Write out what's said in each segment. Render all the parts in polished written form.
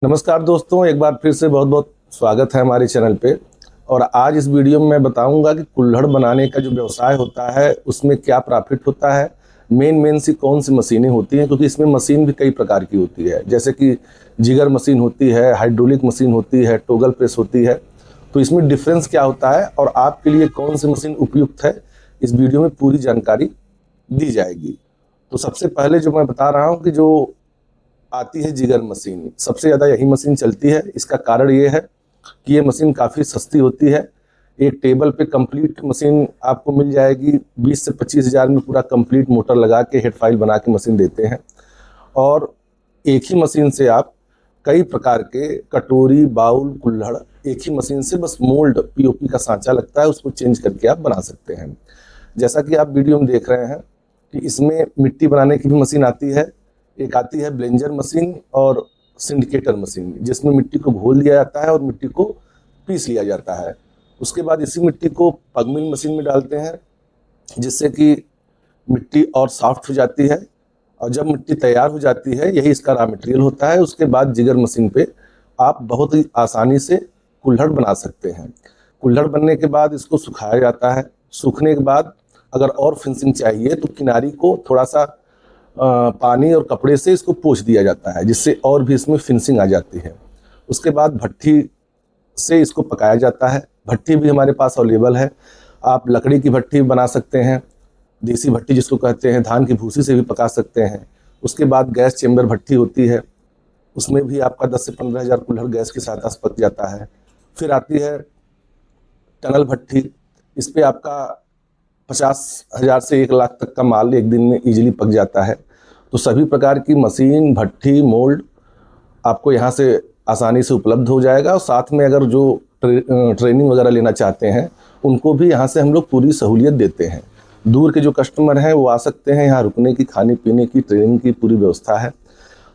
नमस्कार दोस्तों, एक बार फिर से बहुत बहुत स्वागत है हमारे चैनल पे। और आज इस वीडियो में मैं बताऊंगा कि कुल्हड़ बनाने का जो व्यवसाय होता है उसमें क्या प्रॉफिट होता है, मेन सी कौन सी मशीनें होती हैं, क्योंकि इसमें मशीन भी कई प्रकार की होती है। जैसे कि जिगर मशीन होती है, हाइड्रोलिक मशीन होती है, टोगल प्रेस होती है। तो इसमें डिफरेंस क्या होता है और आपके लिए कौन सी मशीन उपयुक्त है, इस वीडियो में पूरी जानकारी दी जाएगी। तो सबसे पहले जो मैं बता रहा हूँ कि जो आती है जिगर मशीन, सबसे ज़्यादा यही मशीन चलती है। इसका कारण ये है कि ये मशीन काफ़ी सस्ती होती है। एक टेबल पे कंप्लीट मशीन आपको मिल जाएगी 20 से 25 हज़ार में। पूरा कंप्लीट मोटर लगा के हेड फाइल बना के मशीन देते हैं। और एक ही मशीन से आप कई प्रकार के कटोरी, बाउल, कुल्हड़ एक ही मशीन से, बस मोल्ड पीओपी का सांचा लगता है, उसको चेंज करके आप बना सकते हैं। जैसा कि आप वीडियो में देख रहे हैं कि इसमें मिट्टी बनाने की भी मशीन आती है। एक आती है ब्लेंजर मशीन और सिंडिकेटर मशीन, जिसमें मिट्टी को घोल दिया जाता है और मिट्टी को पीस लिया जाता है। उसके बाद इसी मिट्टी को पग मिल मशीन में डालते हैं, जिससे कि मिट्टी और सॉफ्ट हो जाती है। और जब मिट्टी तैयार हो जाती है, यही इसका रॉ मटेरियल होता है, उसके बाद जिगर मशीन पे आप बहुत ही आसानी से कुल्हड़ बना सकते हैं। कुल्हड़ बनने के बाद इसको सुखाया जाता है। सूखने के बाद अगर और फिनिशिंग चाहिए तो किनारी को थोड़ा सा पानी और कपड़े से इसको पोंछ दिया जाता है, जिससे और भी इसमें फिनिशिंग आ जाती है। उसके बाद भट्ठी से इसको पकाया जाता है। भट्ठी भी हमारे पास अवेलेबल है। आप लकड़ी की भट्ठी बना सकते हैं, देसी भट्टी जिसको कहते हैं, धान की भूसी से भी पका सकते हैं। उसके बाद गैस चेम्बर भट्ठी होती है, उसमें भी आपका 10 से 15 हज़ार कुल्हड़ गैस के साथ पक जाता है। फिर आती है टनल भट्ठी। इस पर आपका 50,000 से 1 लाख तक का माल एक दिन में इजीली पक जाता है। तो सभी प्रकार की मशीन, भट्ठी, मोल्ड आपको यहाँ से आसानी से उपलब्ध हो जाएगा। और साथ में अगर जो ट्रेनिंग वगैरह लेना चाहते हैं, उनको भी यहाँ से हम लोग पूरी सहूलियत देते हैं। दूर के जो कस्टमर हैं वो आ सकते हैं, यहाँ रुकने की, खाने पीने की, ट्रेनिंग की पूरी व्यवस्था है।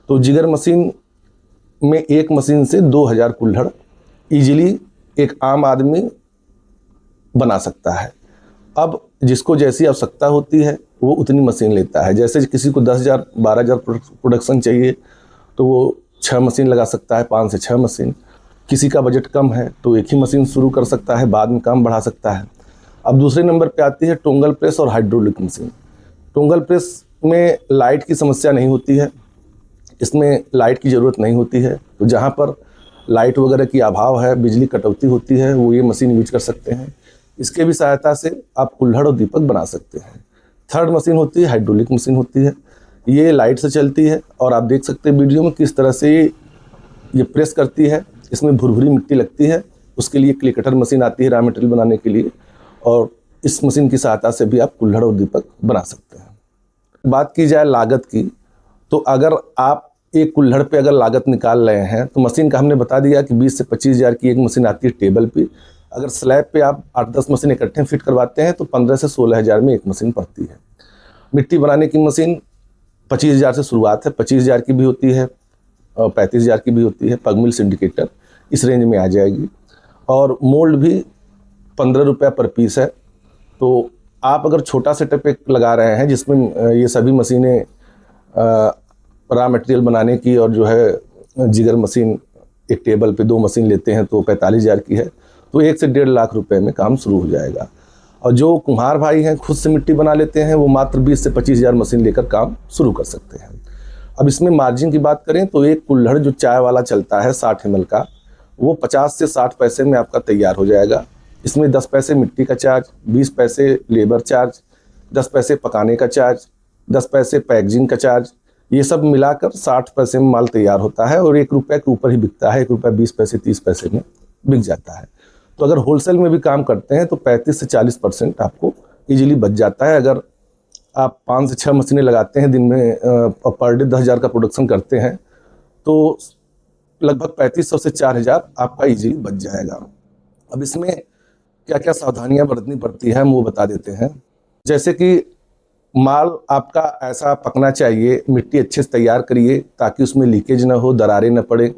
तो जिगर मशीन में एक मशीन से 2000 कुल्हड़ ईजिली एक आम आदमी बना सकता है। अब जिसको जैसी आवश्यकता होती है वो उतनी मशीन लेता है। जैसे किसी को 10,000 12,000 प्रोडक्शन चाहिए तो वो 6 मशीन लगा सकता है, 5 से 6 मशीन। किसी का बजट कम है तो एक ही मशीन शुरू कर सकता है, बाद में काम बढ़ा सकता है। अब दूसरे नंबर पे आती है टोंगल प्रेस और हाइड्रोलिक मशीन। टोंगल प्रेस में लाइट की समस्या नहीं होती है, इसमें लाइट की ज़रूरत नहीं होती है। तो जहाँ पर लाइट वगैरह की अभाव है, बिजली कटौती होती है, वो ये मशीन यूज कर सकते हैं। इसके भी सहायता से आप कुल्हड़ और दीपक बना सकते हैं। थर्ड मशीन होती है हाइड्रोलिक मशीन होती है। ये लाइट से चलती है और आप देख सकते हैं वीडियो में किस तरह से ये प्रेस करती है। इसमें भुरभुरी मिट्टी लगती है, उसके लिए क्ले कटर मशीन आती है रॉ मटेरियल बनाने के लिए। और इस मशीन की सहायता से भी आप कुल्हड़ और दीपक बना सकते हैं। बात की जाए लागत की, तो अगर आप एक कुल्हड़ पे अगर लागत निकाल रहे हैं तो मशीन का हमने बता दिया कि 20 से 25 हज़ार की एक मशीन आती है टेबल पे। अगर स्लैब पे आप 8-10 मशीन इकट्ठे फिट करवाते हैं तो 15 से 16 हज़ार में एक मशीन पड़ती है। मिट्टी बनाने की मशीन 25 हज़ार से शुरुआत है, 25 हज़ार की भी होती है और 35 हज़ार की भी होती है। पग मिल, सिंडिकेटर इस रेंज में आ जाएगी। और मोल्ड भी 15 रुपये पर पीस है। तो आप अगर छोटा सेटअप एक लगा रहे हैं जिसमें ये सभी मशीनें रॉ मटेरियल बनाने की और जो है जिगर मशीन एक टेबल पे 2 मशीन लेते हैं तो 45 हज़ार की है, तो 1 से 1.5 लाख रुपए में काम शुरू हो जाएगा। और जो कुम्हार भाई हैं खुद से मिट्टी बना लेते हैं, वो मात्र 20 से 25 हज़ार मशीन लेकर काम शुरू कर सकते हैं। अब इसमें मार्जिन की बात करें तो एक कुल्हड़ जो चाय वाला चलता है 60 ml का, वो 50 से 60 पैसे में आपका तैयार हो जाएगा। इसमें 10 पैसे मिट्टी का चार्ज, 20 पैसे लेबर चार्ज, 10 पैसे पकाने का चार्ज, 10 पैसे पैकेजिंग का चार्ज, ये सब मिलाकर 60 पैसे में माल तैयार होता है। और 1 रुपये के ऊपर ही बिकता है, 1 रुपया 20 पैसे 30 पैसे में बिक जाता है। तो अगर होलसेल में भी काम करते हैं तो 35 से 40% आपको इजीली बच जाता है। अगर आप 5 से 6 मशीनें लगाते हैं दिन में और पर डे 10,000 का प्रोडक्शन करते हैं तो लगभग 3500 से 4,000 आपका इजीली बच जाएगा। अब इसमें क्या क्या सावधानियां बरतनी पड़ती है हम वो बता देते हैं। जैसे कि माल आपका ऐसा पकना चाहिए, मिट्टी अच्छे से तैयार करिए ताकि उसमें लीकेज ना हो, दरारें ना पड़े।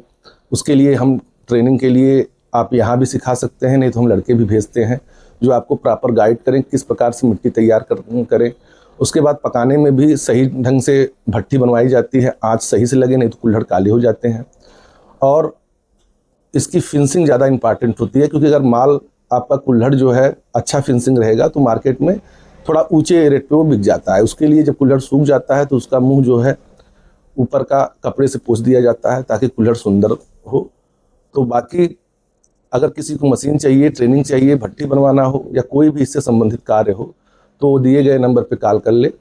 उसके लिए हम ट्रेनिंग के लिए आप यहाँ भी सिखा सकते हैं, नहीं तो हम लड़के भी भेजते हैं जो आपको प्रॉपर गाइड करें किस प्रकार से मिट्टी तैयार करें। उसके बाद पकाने में भी सही ढंग से भट्ठी बनवाई जाती है, आँच सही से लगे, नहीं तो कुल्हड़ काले हो जाते हैं। और इसकी फिनिशिंग ज़्यादा इंपॉर्टेंट होती है, क्योंकि अगर माल आपका कुल्हड़ जो है अच्छा फिनिशिंग रहेगा तो मार्केट में थोड़ा ऊंचे रेट पे वो बिक जाता है। उसके लिए जब कुल्हड़ सूख जाता है तो उसका मुंह जो है ऊपर का कपड़े से पोंछ दिया जाता है ताकि कुल्हड़ सुंदर हो। तो बाकी अगर किसी को मशीन चाहिए, ट्रेनिंग चाहिए, भट्ठी बनवाना हो या कोई भी इससे संबंधित कार्य हो तो दिए गए नंबर पे कॉल कर ले।